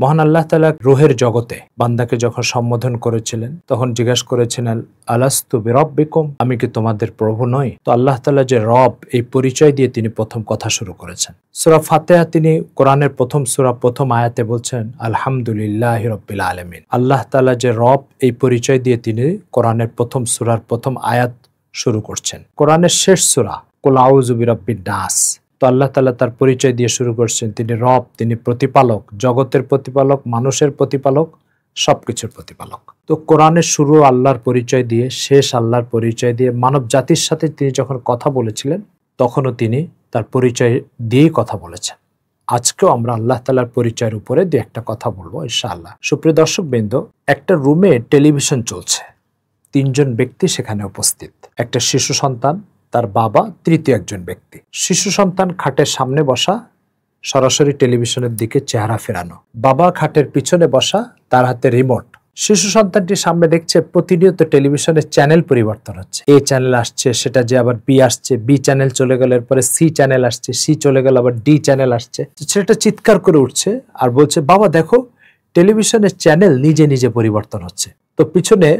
মহান আল্লাহ তাআলা রূহের জগতে বান্দাকে যখন সম্বোধন করেছিলেন তখন জিজ্ঞাসা করেছিলেন আলাস্তু বিরাব্বিকুম, আমি কি তোমাদের প্রভু নই? তো আল্লাহ তাআলা যে রব, এই পরিচয় দিয়ে তিনি প্রথম কথা শুরু করেছেন। সূরা ফাতিহা তিনি কোরআনের প্রথম সূরা প্রথম আয়াতে বলছেন আলহামদুলিল্লাহি রাব্বিল আলামিন। আল্লাহ তাআলা যে রব, এই পরিচয় দিয়ে তিনি কোরআনের প্রথম সূরার প্রথম আয়াত শুরু করছেন। কোরআনের শেষ সূরা কুল আউযু বিরাব্বিন নাস, তো আল্লাহ তাআলা তার পরিচয় দিয়ে শুরু করছেন তিনি রব, তিনি প্রতিপালক, জগতের প্রতিপালক, মানুষের প্রতিপালক, সবকিছুর প্রতিপালক। তো কোরআনের শুরু আল্লাহর পরিচয় দিয়ে, শেষ আল্লাহর পরিচয় দিয়ে, মানব জাতির সাথে তিনি যখন কথা বলেছিলেন তখনও তিনি তার পরিচয় দিয়েই কথা বলেছেন। আজকেও আমরা আল্লাহ তাআলার পরিচয়ের উপরে দু একটা কথা বলবো ইনশাআল্লাহ। সুপ্রিয় দর্শকবৃন্দ, একটা রুমে টেলিভিশন চলছে, তিনজন ব্যক্তি সেখানে উপস্থিত, একটা শিশু সন্তান, তার বাবা, তৃতীয় একজন ব্যক্তি। শিশু সন্তান খাটের সামনে বসা, সরাসরি টেলিভিশনের দিকে চেহারা ফেরানো। বাবা খাটের পিছনে বসা, তার হাতে রিমোট। শিশু সন্তানটির সামনে দেখছে প্রতিনিয়ত টেলিভিশনের চ্যানেল পরিবর্তন হচ্ছে, এ চ্যানেল আসছে, সেটা যে আবার বি আসছে, বি চ্যানেল চলে গেল, এরপরে সি চ্যানেল আসছে, সি চলে গেল, আবার ডি চ্যানেল আসছে। সেটা চিৎকার করে উঠছে আর বলছে, বাবা দেখো টেলিভিশনের চ্যানেল নিজে নিজে পরিবর্তন হচ্ছে। তো পিছনে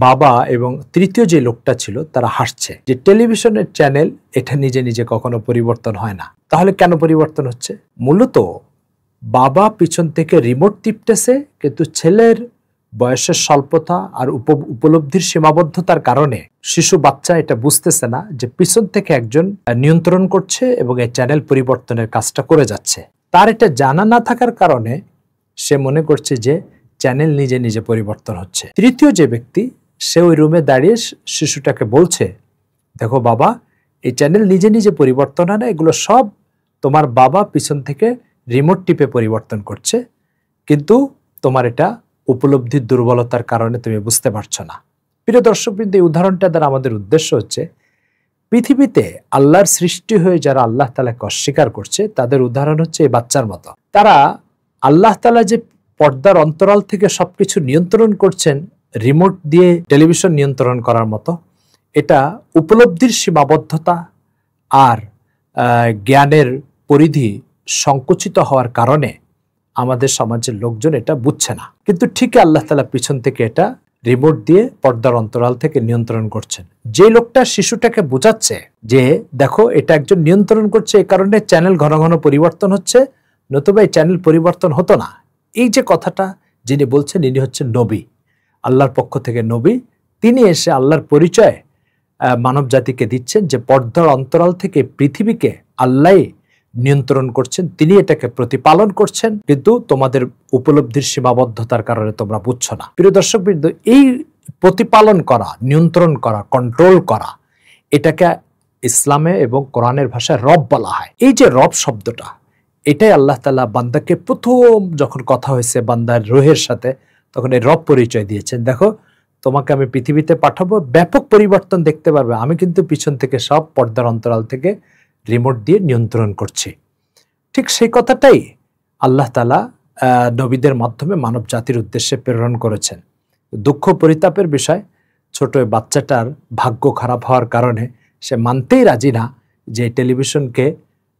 বাবা এবং তৃতীয় যে লোকটা ছিল তারা হাসছে যে টেলিভিশনের চ্যানেল এটা নিজে নিজে কখনো পরিবর্তন হয় না, তাহলে কেন পরিবর্তন হচ্ছে? মূলত বাবা পিছন থেকে রিমোট টিপতেছে, কিন্তু ছেলের বয়সের স্বল্পতা আর উপলব্ধির সীমাবদ্ধতার কারণে শিশু বাচ্চা এটা বুঝতেছে না যে পিছন থেকে একজন নিয়ন্ত্রণ করছে এবং এই চ্যানেল পরিবর্তনের কাজটা করে যাচ্ছে। তার এটা জানা না থাকার কারণে সে মনে করছে যে চ্যানেল নিজে নিজে পরিবর্তন হচ্ছে। তৃতীয় যে ব্যক্তি, সে ওই রুমে দাঁড়িয়ে শিশুটাকে বলছে, দেখো বাবা, এই চ্যানেল নিজে নিজে পরিবর্তন হয় না, এগুলো সব তোমার বাবা পিছন থেকে রিমোট টিপে পরিবর্তন করছে, কিন্তু তোমার এটা উপলব্ধির দুর্বলতার কারণে তুমি বুঝতে পারছো না। প্রিয় দর্শকবৃন্দ, এই উদাহরণটা দ্বারা আমাদের উদ্দেশ্য হচ্ছে পৃথিবীতে আল্লাহর সৃষ্টি হয়ে যারা আল্লাহ তাআলাকে অস্বীকার করছে তাদের উদাহরণ হচ্ছে এই বাচ্চার মতো। তারা আল্লাহ তাআলা যে পর্দার অন্তরাল থেকে সবকিছু নিয়ন্ত্রণ করছেন রিমোট দিয়ে টেলিভিশন নিয়ন্ত্রণ করার মতো, এটা উপলব্ধির সীমাবদ্ধতা আর জ্ঞানের পরিধি সংকুচিত হওয়ার কারণে আমাদের সমাজের লোকজন এটা বুঝছে না। কিন্তু ঠিকই আল্লাহ তাআলা পিছন থেকে এটা রিমোট দিয়ে পর্দার অন্তরাল থেকে নিয়ন্ত্রণ করছেন। যে লোকটা শিশুটাকে বোঝাচ্ছে যে দেখো এটা একজন নিয়ন্ত্রণ করছে, এই কারণে চ্যানেল ঘন ঘন পরিবর্তন হচ্ছে, নতুবা এই চ্যানেল পরিবর্তন হতো না, এই যে কথাটা যিনি বলছেন ইনি হচ্ছেন নবী, আল্লাহর পক্ষ থেকে নবী। তিনি এসে আল্লাহর পরিচয় মানব জাতিকে দিচ্ছেন যে পর্দার অন্তরাল থেকে পৃথিবীকে আল্লাহ নিয়ন্ত্রণ করছেন, তিনি এটাকে প্রতিপালন করছেন, কিন্তু তোমাদের উপলব্ধির সীমাবদ্ধতার কারণে তোমরা বুঝছো না। প্রিয় দর্শকবৃন্দ, এই প্রতিপালন করা, নিয়ন্ত্রণ করা, কন্ট্রোল করা, এটাকে ইসলামে এবং কোরআনের ভাষায় রব বলা হয়। এই যে রব শব্দটা, এটাই আল্লাহ তাআলা বান্দাকে প্রথম যখন কথা হয়েছে বান্দার রূহের সাথে, তখন এই রব পরিচয় দিয়েছেন। দেখো তোমাকে আমি পৃথিবীতে পাঠাবো, ব্যাপক পরিবর্তন দেখতে পারবে, আমি কিন্তু পিছন থেকে সব পর্দার অন্তরাল থেকে রিমোট দিয়ে নিয়ন্ত্রণ করছি। ঠিক সেই কথাটাই আল্লাহ তাআলা নবীদের মাধ্যমে মানব জাতির উদ্দেশ্যে প্রেরণ করেছেন। দুঃখ পরিতাপের বিষয়, ছোট বাচ্চাটার ভাগ্য খারাপ হওয়ার কারণে সে মানতেই রাজি না যে টেলিভিশনকে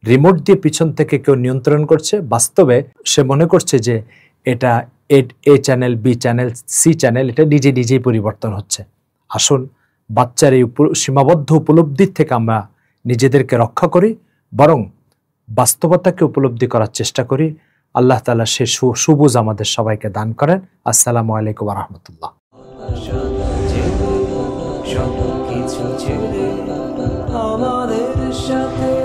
রিমোট দিয়ে পিছন থেকে কেউ নিয়ন্ত্রণ করছে। বাস্তবে সে মনে করছে যে এটা A channel, B channel, C channel, এটা নিজে নিজেই পরিবর্তন হচ্ছে। আসুন বাচ্চার এই সীমাবদ্ধ উপলব্ধির থেকে আমরা নিজেদেরকে রক্ষা করি, বরং বাস্তবতাকে উপলব্ধি করার চেষ্টা করি। আল্লাহ তাআলা সে সুবুঝ আমাদের সবাইকে দান করেন। আসসালামু আলাইকুম ওয়া রাহমাতুল্লাহ। আমাদের সাথে